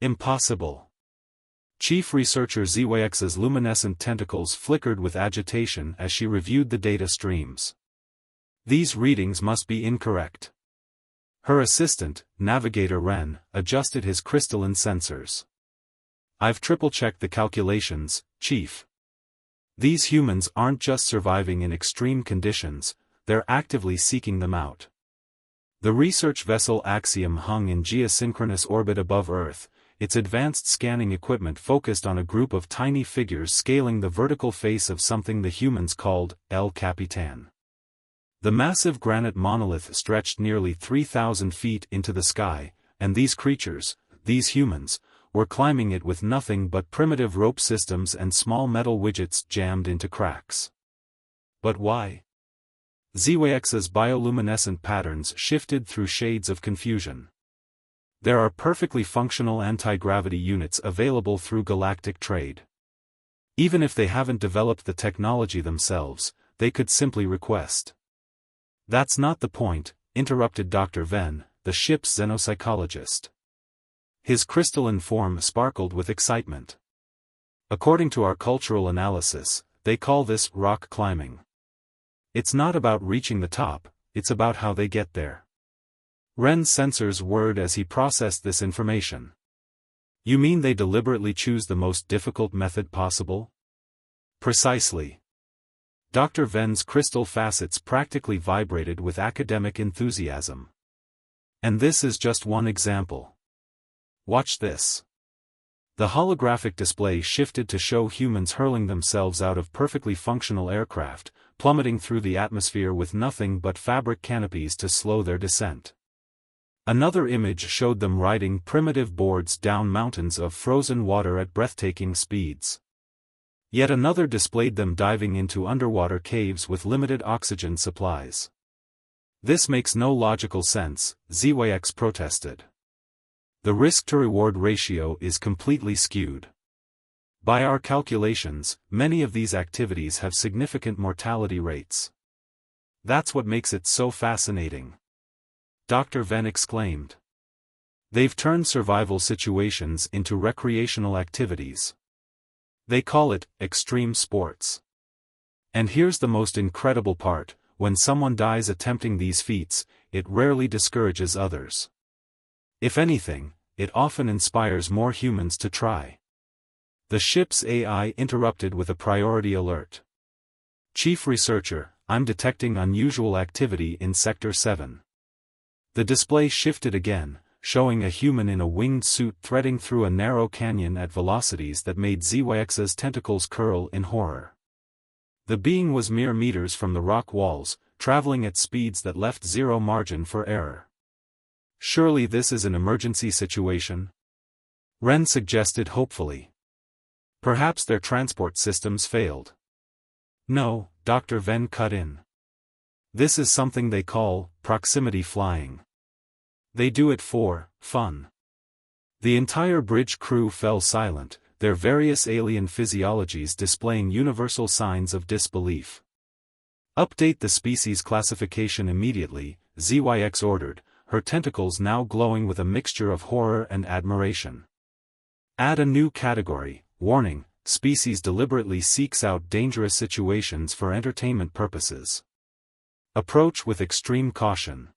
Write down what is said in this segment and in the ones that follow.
Impossible. Chief researcher ZYX's luminescent tentacles flickered with agitation as she reviewed the data streams. These readings must be incorrect. Her assistant, Navigator Ren, adjusted his crystalline sensors. I've triple-checked the calculations, Chief. These humans aren't just surviving in extreme conditions, they're actively seeking them out. The research vessel Axiom hung in geosynchronous orbit above Earth, its advanced scanning equipment focused on a group of tiny figures scaling the vertical face of something the humans called El Capitan. The massive granite monolith stretched nearly 3,000 feet into the sky, and these creatures, these humans, were climbing it with nothing but primitive rope systems and small metal widgets jammed into cracks. But why? ZYX's bioluminescent patterns shifted through shades of confusion. There are perfectly functional anti-gravity units available through galactic trade. Even if they haven't developed the technology themselves, they could simply request. That's not the point, interrupted Dr. Venn, the ship's xenopsychologist. His crystalline form sparkled with excitement. According to our cultural analysis, they call this rock climbing. It's not about reaching the top, it's about how they get there. Ren's sensors whirred as he processed this information. You mean they deliberately choose the most difficult method possible? Precisely. Dr. Venn's crystal facets practically vibrated with academic enthusiasm. And this is just one example. Watch this. The holographic display shifted to show humans hurling themselves out of perfectly functional aircraft, plummeting through the atmosphere with nothing but fabric canopies to slow their descent. Another image showed them riding primitive boards down mountains of frozen water at breathtaking speeds. Yet another displayed them diving into underwater caves with limited oxygen supplies. This makes no logical sense, ZYX protested. The risk-to-reward ratio is completely skewed. By our calculations, many of these activities have significant mortality rates. That's what makes it so fascinating. Dr. Venn exclaimed. They've turned survival situations into recreational activities. They call it extreme sports. And here's the most incredible part, when someone dies attempting these feats, it rarely discourages others. If anything, it often inspires more humans to try. The ship's AI interrupted with a priority alert. Chief Researcher, I'm detecting unusual activity in Sector 7. The display shifted again, showing a human in a winged suit threading through a narrow canyon at velocities that made ZYX's tentacles curl in horror. The being was mere meters from the rock walls, traveling at speeds that left zero margin for error. Surely this is an emergency situation? Ren suggested hopefully. Perhaps their transport systems failed. No, Dr. Venn cut in. This is something they call proximity flying. They do it for fun. The entire bridge crew fell silent, their various alien physiologies displaying universal signs of disbelief. Update the species classification immediately, ZYX ordered, her tentacles now glowing with a mixture of horror and admiration. Add a new category, warning, species deliberately seeks out dangerous situations for entertainment purposes. Approach with extreme caution.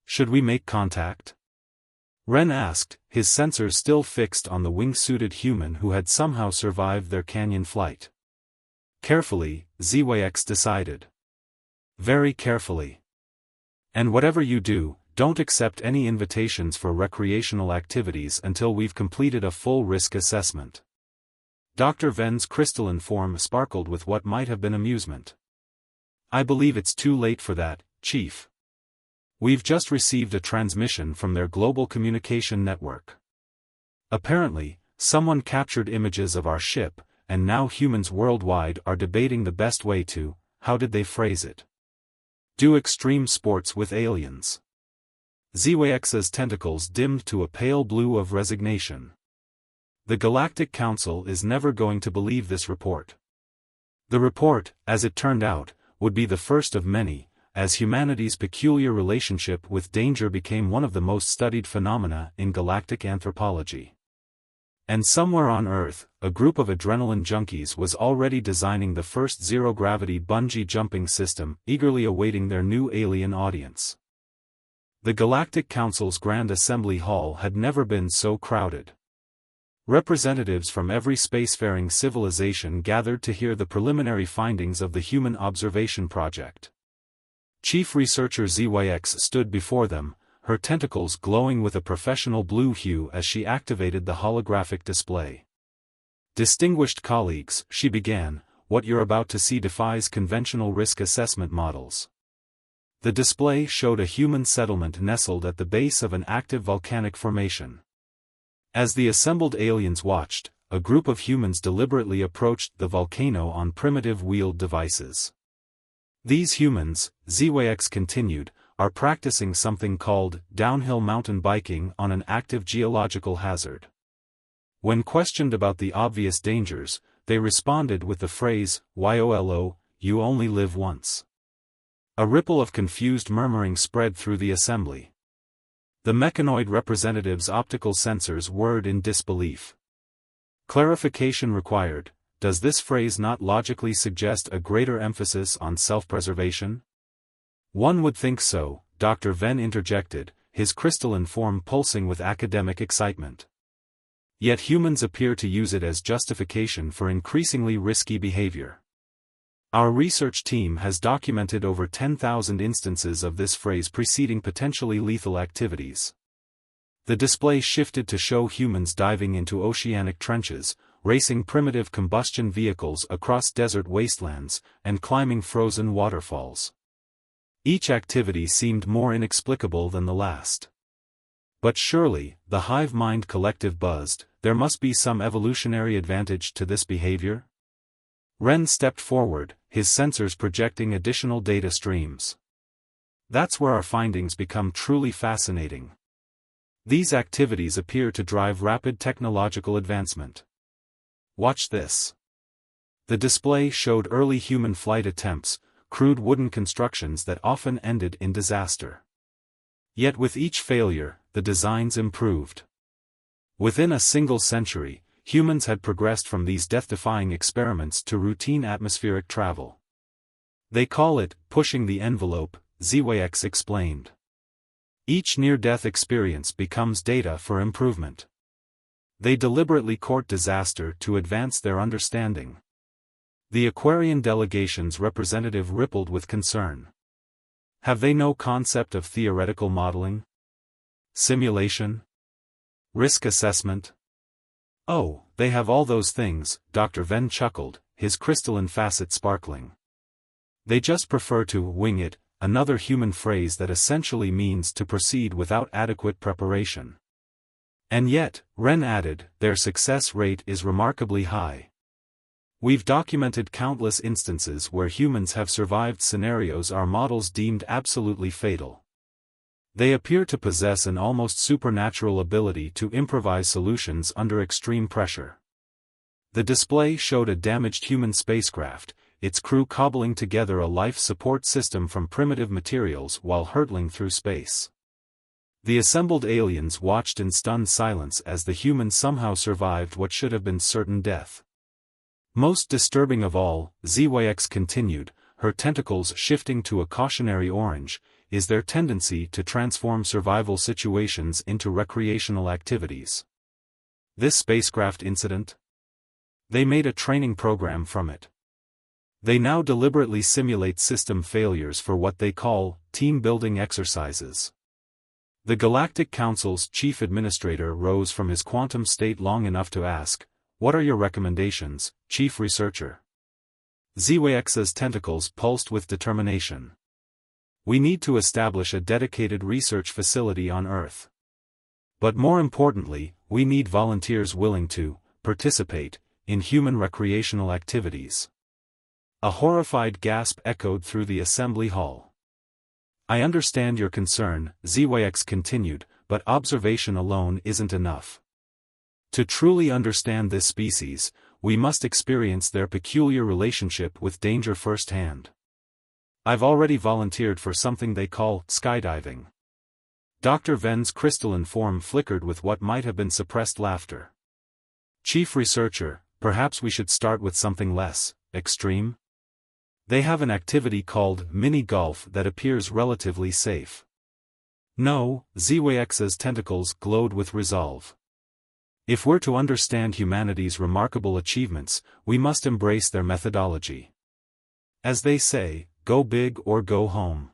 Should we make contact? Ren asked, his sensors still fixed on the wingsuited human who had somehow survived their canyon flight. Carefully, ZYX decided. Very carefully. And whatever you do, don't accept any invitations for recreational activities until we've completed a full risk assessment. Dr. Venn's crystalline form sparkled with what might have been amusement. I believe it's too late for that, Chief. We've just received a transmission from their global communication network. Apparently, someone captured images of our ship, and now humans worldwide are debating the best way to, how did they phrase it? Do extreme sports with aliens. ZYX's tentacles dimmed to a pale blue of resignation. The Galactic Council is never going to believe this report. The report, as it turned out, would be the first of many, as humanity's peculiar relationship with danger became one of the most studied phenomena in galactic anthropology. And somewhere on Earth, a group of adrenaline junkies was already designing the first zero-gravity bungee jumping system, eagerly awaiting their new alien audience. The Galactic Council's Grand Assembly Hall had never been so crowded. Representatives from every spacefaring civilization gathered to hear the preliminary findings of the Human Observation Project. Chief Researcher ZYX stood before them, her tentacles glowing with a professional blue hue as she activated the holographic display. "Distinguished colleagues," she began, "what you're about to see defies conventional risk assessment models." The display showed a human settlement nestled at the base of an active volcanic formation. As the assembled aliens watched, a group of humans deliberately approached the volcano on primitive wheeled devices. "These humans," ZYX continued, "are practicing something called downhill mountain biking on an active geological hazard. When questioned about the obvious dangers, they responded with the phrase, YOLO, you only live once." A ripple of confused murmuring spread through the assembly. The mechanoid representative's optical sensors whirred in disbelief. Clarification required. Does this phrase not logically suggest a greater emphasis on self-preservation? "One would think so," Dr. Venn interjected, his crystalline form pulsing with academic excitement. "Yet humans appear to use it as justification for increasingly risky behavior. Our research team has documented over 10,000 instances of this phrase preceding potentially lethal activities." The display shifted to show humans diving into oceanic trenches, racing primitive combustion vehicles across desert wastelands, and climbing frozen waterfalls. Each activity seemed more inexplicable than the last. "But surely," the hive mind collective buzzed, "there must be some evolutionary advantage to this behavior?" Wren stepped forward, his sensors projecting additional data streams. "That's where our findings become truly fascinating. These activities appear to drive rapid technological advancement. Watch this." The display showed early human flight attempts, crude wooden constructions that often ended in disaster. Yet with each failure, the designs improved. Within a single century, humans had progressed from these death-defying experiments to routine atmospheric travel. "They call it pushing the envelope," ZYX explained. "Each near-death experience becomes data for improvement. They deliberately court disaster to advance their understanding." The Aquarian delegation's representative rippled with concern. "Have they no concept of theoretical modeling? Simulation? Risk assessment?" "Oh, they have all those things," Dr. Venn chuckled, his crystalline facet sparkling. "They just prefer to wing it," another human phrase that essentially means to proceed without adequate preparation. "And yet," Wren added, "their success rate is remarkably high. We've documented countless instances where humans have survived scenarios our models deemed absolutely fatal. They appear to possess an almost supernatural ability to improvise solutions under extreme pressure." The display showed a damaged human spacecraft, its crew cobbling together a life support system from primitive materials while hurtling through space. The assembled aliens watched in stunned silence as the human somehow survived what should have been certain death. "Most disturbing of all," ZYX continued, her tentacles shifting to a cautionary orange, "is their tendency to transform survival situations into recreational activities. This spacecraft incident? They made a training program from it. They now deliberately simulate system failures for what they call team-building exercises." The Galactic Council's chief administrator rose from his quantum state long enough to ask, "What are your recommendations, Chief Researcher?" ZYX's tentacles pulsed with determination. "We need to establish a dedicated research facility on Earth. But more importantly, we need volunteers willing to participate in human recreational activities." A horrified gasp echoed through the assembly hall. "I understand your concern," ZYX continued, "but observation alone isn't enough. To truly understand this species, we must experience their peculiar relationship with danger firsthand. I've already volunteered for something they call skydiving." Dr. Venn's crystalline form flickered with what might have been suppressed laughter. Chief Researcher, perhaps we should start with something less extreme? They have an activity called mini-golf that appears relatively safe. No, ZWX's tentacles glowed with resolve. If we're to understand humanity's remarkable achievements, we must embrace their methodology. As they say, go big or go home.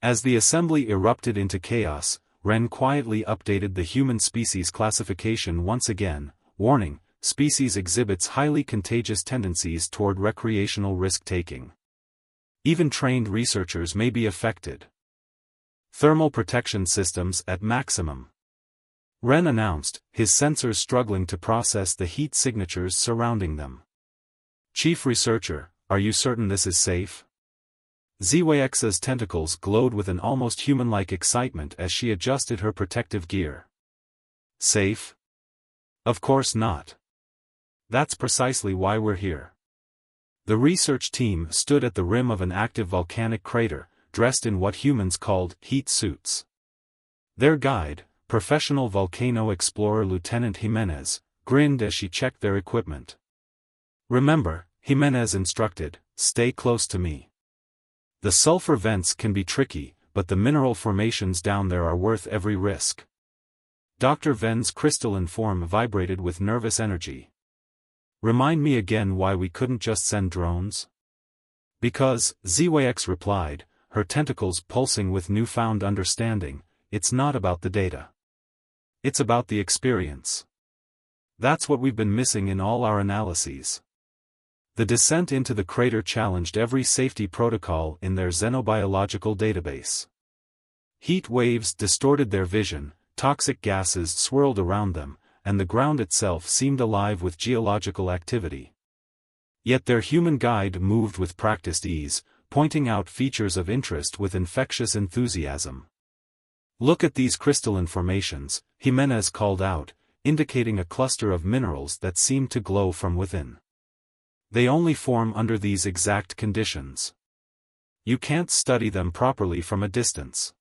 As the assembly erupted into chaos, Ren quietly updated the human species classification once again. Warning: species exhibits highly contagious tendencies toward recreational risk-taking. Even trained researchers may be affected. Thermal protection systems at maximum. Ren announced, his sensors struggling to process the heat signatures surrounding them. Chief Researcher, are you certain this is safe? ZWX's tentacles glowed with an almost human-like excitement as she adjusted her protective gear. Safe? Of course not. That's precisely why we're here. The research team stood at the rim of an active volcanic crater, dressed in what humans called heat suits. Their guide, professional volcano explorer Lieutenant Jimenez, grinned as she checked their equipment. Remember, Jimenez instructed, stay close to me. The sulfur vents can be tricky, but the mineral formations down there are worth every risk. Dr. Ven's crystalline form vibrated with nervous energy. Remind me again why we couldn't just send drones? Because, ZWX replied, her tentacles pulsing with newfound understanding, it's not about the data. It's about the experience. That's what we've been missing in all our analyses. The descent into the crater challenged every safety protocol in their xenobiological database. Heat waves distorted their vision, toxic gases swirled around them, and the ground itself seemed alive with geological activity. Yet their human guide moved with practiced ease, pointing out features of interest with infectious enthusiasm. Look at these crystalline formations, Jimenez called out, indicating a cluster of minerals that seemed to glow from within. They only form under these exact conditions. You can't study them properly from a distance.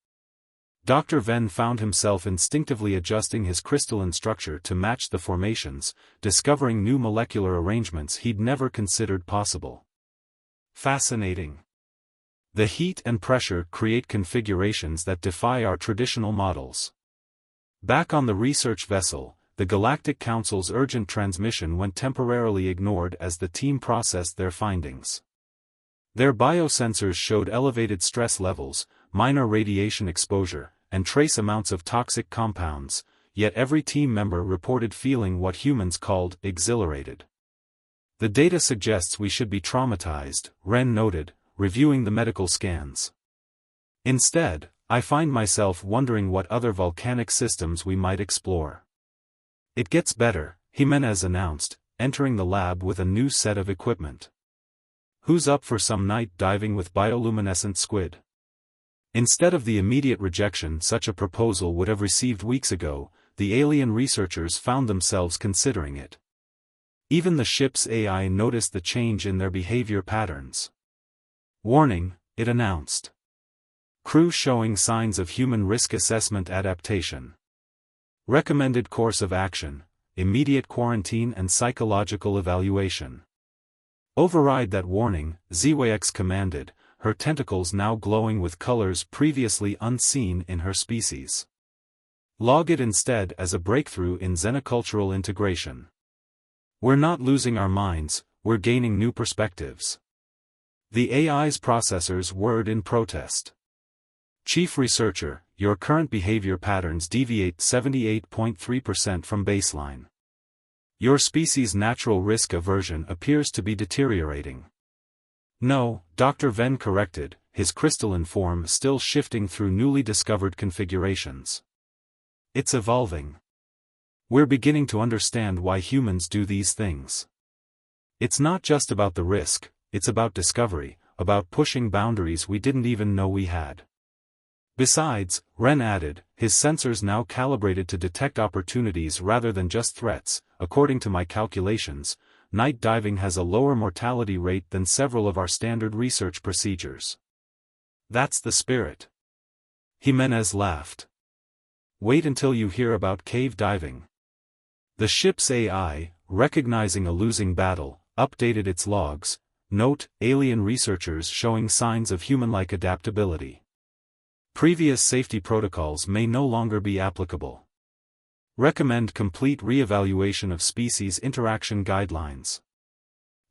Dr. Ven found himself instinctively adjusting his crystalline structure to match the formations, discovering new molecular arrangements he'd never considered possible. Fascinating. The heat and pressure create configurations that defy our traditional models. Back on the research vessel, the Galactic Council's urgent transmission went temporarily ignored as the team processed their findings. Their biosensors showed elevated stress levels, minor radiation exposure, and trace amounts of toxic compounds, yet every team member reported feeling what humans called exhilarated. The data suggests we should be traumatized, Ren noted, reviewing the medical scans. Instead, I find myself wondering what other volcanic systems we might explore. It gets better, Jimenez announced, entering the lab with a new set of equipment. Who's up for some night diving with bioluminescent squid? Instead of the immediate rejection such a proposal would have received weeks ago, the alien researchers found themselves considering it. Even the ship's AI noticed the change in their behavior patterns. Warning, it announced. Crew showing signs of human risk assessment adaptation. Recommended course of action, immediate quarantine and psychological evaluation. Override that warning, ZWX commanded, her tentacles now glowing with colors previously unseen in her species. Log it instead as a breakthrough in xenocultural integration. We're not losing our minds, we're gaining new perspectives. The AI's processors whirred in protest. Chief Researcher, your current behavior patterns deviate 78.3% from baseline. Your species' natural risk aversion appears to be deteriorating. No, Dr. Ven corrected, his crystalline form still shifting through newly discovered configurations. It's evolving. We're beginning to understand why humans do these things. It's not just about the risk, it's about discovery, about pushing boundaries we didn't even know we had. Besides, Ren added, his sensors now calibrated to detect opportunities rather than just threats. According to my calculations, night diving has a lower mortality rate than several of our standard research procedures. That's the spirit. Jimenez laughed. Wait until you hear about cave diving. The ship's AI, recognizing a losing battle, updated its logs. Note, alien researchers showing signs of human-like adaptability. Previous safety protocols may no longer be applicable. Recommend complete re-evaluation of species interaction guidelines.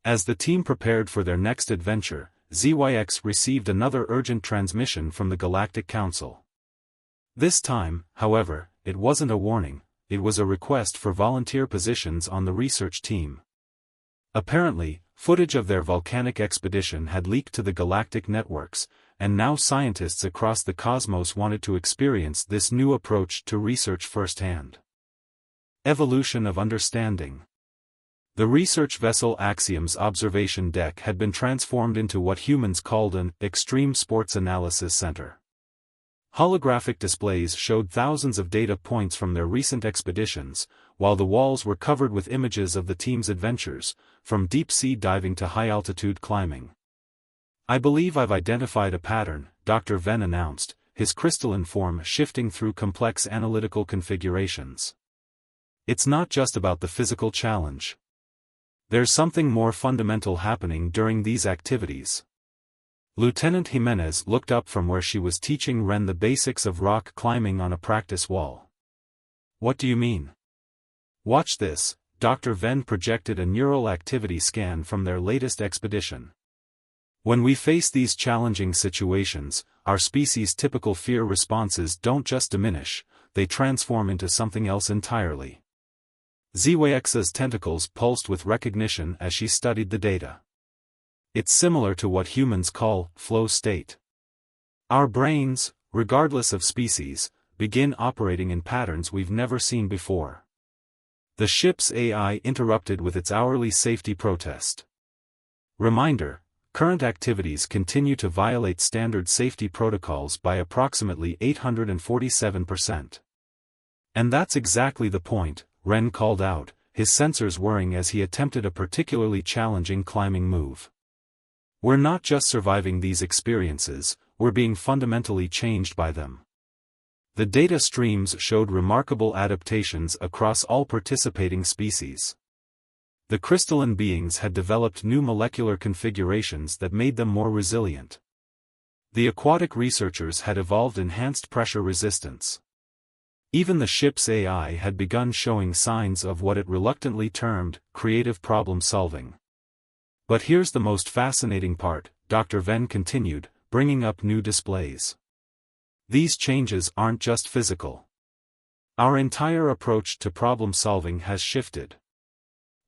As the team prepared for their next adventure, ZYX received another urgent transmission from the Galactic Council. This time, however, it wasn't a warning, it was a request for volunteer positions on the research team. Apparently, footage of their volcanic expedition had leaked to the galactic networks, and now scientists across the cosmos wanted to experience this new approach to research firsthand. Evolution of understanding. The research vessel Axiom's observation deck had been transformed into what humans called an extreme sports analysis center. Holographic displays showed thousands of data points from their recent expeditions, while the walls were covered with images of the team's adventures, from deep-sea diving to high-altitude climbing. "I believe I've identified a pattern," Dr. Venn announced, his crystalline form shifting through complex analytical configurations. "It's not just about the physical challenge. There's something more fundamental happening during these activities." Lieutenant Jimenez looked up from where she was teaching Ren the basics of rock climbing on a practice wall. "What do you mean?" "Watch this." Dr. Venn projected a neural activity scan from their latest expedition. "When we face these challenging situations, our species' typical fear responses don't just diminish, they transform into something else entirely." ZYX's tentacles pulsed with recognition as she studied the data. "It's similar to what humans call flow state. Our brains, regardless of species, begin operating in patterns we've never seen before." The ship's AI interrupted with its hourly safety protest. Reminder: current activities continue to violate standard safety protocols by approximately 847%. "And that's exactly the point," Ren called out, his sensors whirring as he attempted a particularly challenging climbing move. "We're not just surviving these experiences, we're being fundamentally changed by them." The data streams showed remarkable adaptations across all participating species. The crystalline beings had developed new molecular configurations that made them more resilient. The aquatic researchers had evolved enhanced pressure resistance. Even the ship's AI had begun showing signs of what it reluctantly termed creative problem-solving. "But here's the most fascinating part," Dr. Venn continued, bringing up new displays. "These changes aren't just physical. Our entire approach to problem-solving has shifted.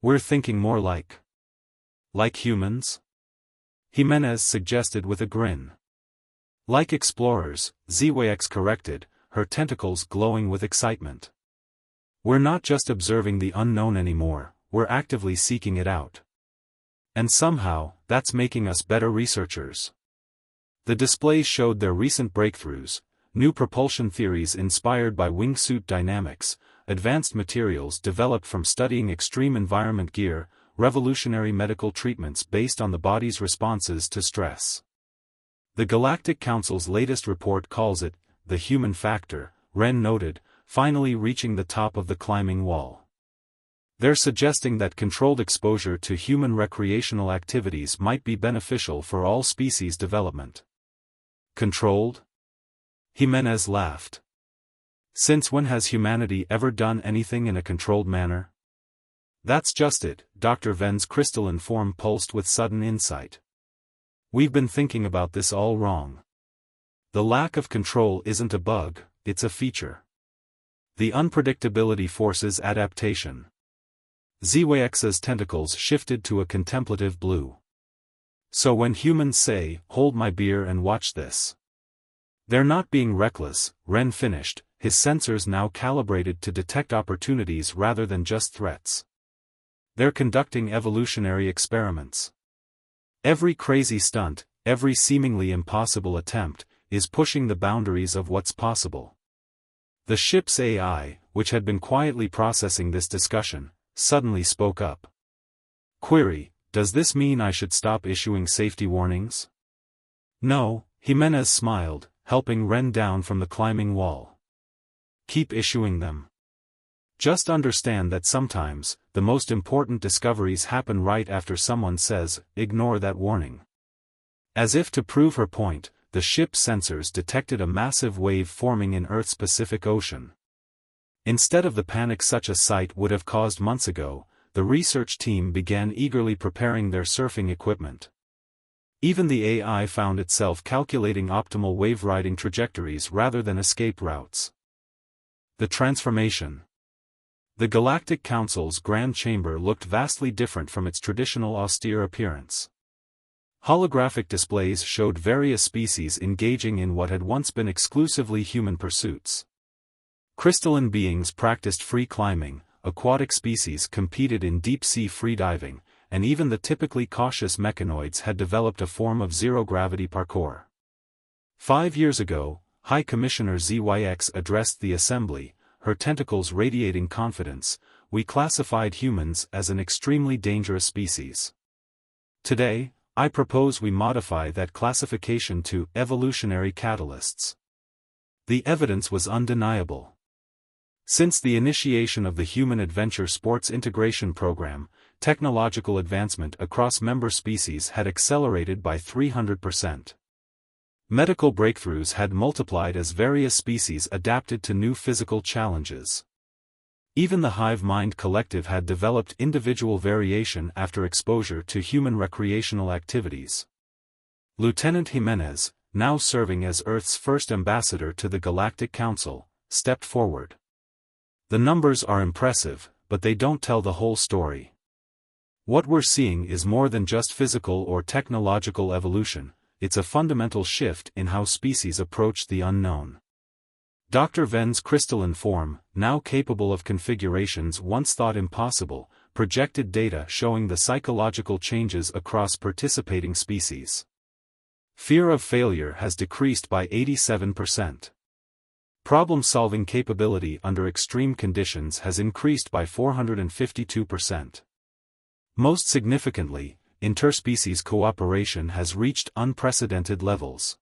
We're thinking more like humans?" Jimenez suggested with a grin. "Like explorers," ZYX corrected, her tentacles glowing with excitement. "We're not just observing the unknown anymore, we're actively seeking it out. And somehow, that's making us better researchers." The displays showed their recent breakthroughs, new propulsion theories inspired by wingsuit dynamics, advanced materials developed from studying extreme environment gear, revolutionary medical treatments based on the body's responses to stress. The Galactic Council's latest report calls it the human factor, Ren noted, finally reaching the top of the climbing wall. "They're suggesting that controlled exposure to human recreational activities might be beneficial for all species development." "Controlled?" Jimenez laughed. "Since when has humanity ever done anything in a controlled manner?" "That's just it," Dr. Venn's crystalline form pulsed with sudden insight. "We've been thinking about this all wrong. The lack of control isn't a bug, it's a feature. The unpredictability forces adaptation." ZYX's tentacles shifted to a contemplative blue. "So when humans say, 'Hold my beer and watch this,' they're not being reckless," Ren finished, his sensors now calibrated to detect opportunities rather than just threats. "They're conducting evolutionary experiments. Every crazy stunt, every seemingly impossible attempt, is pushing the boundaries of what's possible." The ship's AI, which had been quietly processing this discussion, suddenly spoke up. Query: "Does this mean I should stop issuing safety warnings?" "No," Jimenez smiled, helping Ren down from the climbing wall. "Keep issuing them. Just understand that sometimes, the most important discoveries happen right after someone says, "Ignore that warning." As if to prove her point, the ship's sensors detected a massive wave forming in Earth's Pacific Ocean. Instead of the panic such a sight would have caused months ago, the research team began eagerly preparing their surfing equipment. Even the AI found itself calculating optimal wave-riding trajectories rather than escape routes. The transformation. The Galactic Council's Grand Chamber looked vastly different from its traditional austere appearance. Holographic displays showed various species engaging in what had once been exclusively human pursuits. Crystalline beings practiced free climbing, aquatic species competed in deep-sea freediving, and even the typically cautious mechanoids had developed a form of zero-gravity parkour. 5 years ago, High Commissioner ZYX addressed the assembly, her tentacles radiating confidence. "We classified humans as an extremely dangerous species. Today, I propose we modify that classification to evolutionary catalysts." The evidence was undeniable. Since the initiation of the Human Adventure Sports Integration Program, technological advancement across member species had accelerated by 300%. Medical breakthroughs had multiplied as various species adapted to new physical challenges. Even the hive mind collective had developed individual variation after exposure to human recreational activities. Lieutenant Jimenez, now serving as Earth's first ambassador to the Galactic Council, stepped forward. "The numbers are impressive, but they don't tell the whole story. What we're seeing is more than just physical or technological evolution, it's a fundamental shift in how species approach the unknown." Dr. Ven's crystalline form, now capable of configurations once thought impossible, projected data showing the psychological changes across participating species. Fear of failure has decreased by 87%. Problem-solving capability under extreme conditions has increased by 452%. Most significantly, interspecies cooperation has reached unprecedented levels.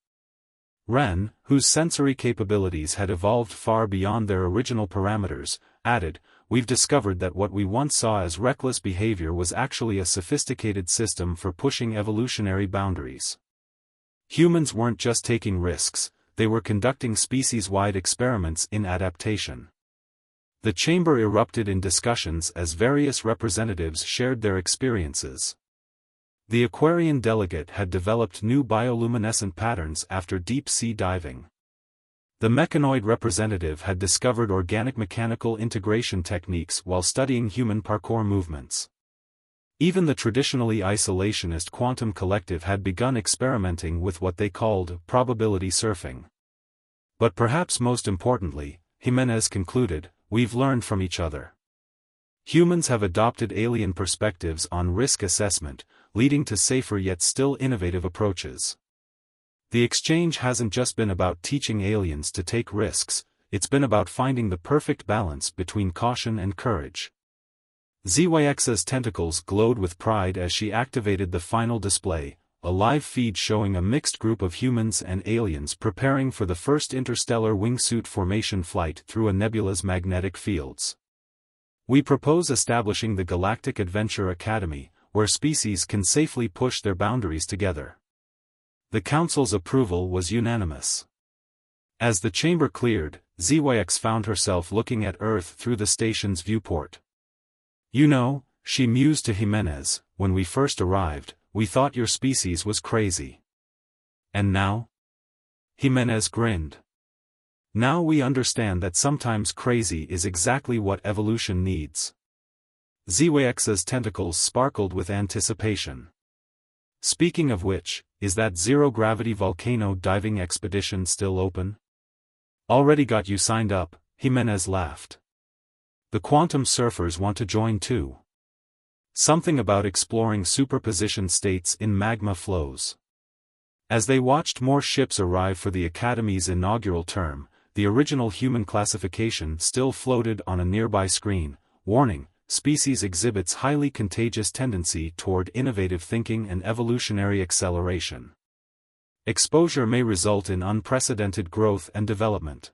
Ren, whose sensory capabilities had evolved far beyond their original parameters, added, "We've discovered that what we once saw as reckless behavior was actually a sophisticated system for pushing evolutionary boundaries. Humans weren't just taking risks, they were conducting species-wide experiments in adaptation." The chamber erupted in discussions as various representatives shared their experiences. The Aquarian delegate had developed new bioluminescent patterns after deep-sea diving. The mechanoid representative had discovered organic-mechanical integration techniques while studying human parkour movements. Even the traditionally isolationist quantum collective had begun experimenting with what they called probability surfing. But perhaps most importantly, Jimenez concluded, "We've learned from each other. Humans have adopted alien perspectives on risk assessment, leading to safer yet still innovative approaches. The exchange hasn't just been about teaching aliens to take risks, it's been about finding the perfect balance between caution and courage." ZYX's tentacles glowed with pride as she activated the final display, a live feed showing a mixed group of humans and aliens preparing for the first interstellar wingsuit formation flight through a nebula's magnetic fields. "We propose establishing the Galactic Adventure Academy, where species can safely push their boundaries together." The Council's approval was unanimous. As the chamber cleared, ZYX found herself looking at Earth through the station's viewport. "You know," she mused to Jimenez, "when we first arrived, we thought your species was crazy. And now?" Jimenez grinned. "Now we understand that sometimes crazy is exactly what evolution needs." ZYX's tentacles sparkled with anticipation. "Speaking of which, is that zero-gravity volcano diving expedition still open?" "Already got you signed up," Jimenez laughed. "The quantum surfers want to join too. Something about exploring superposition states in magma flows." As they watched more ships arrive for the Academy's inaugural term, the original human classification still floated on a nearby screen, warning, "Species exhibits highly contagious tendency toward innovative thinking and evolutionary acceleration. Exposure may result in unprecedented growth and development."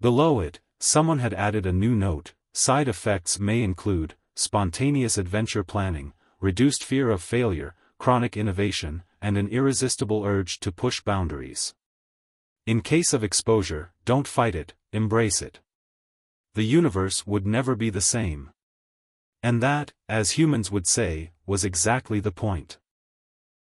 Below it, someone had added a new note, Side effects may include spontaneous adventure planning, reduced fear of failure, chronic innovation, and an irresistible urge to push boundaries. In case of exposure, don't fight it, embrace it. The universe would never be the same. And that, as humans would say, was exactly the point.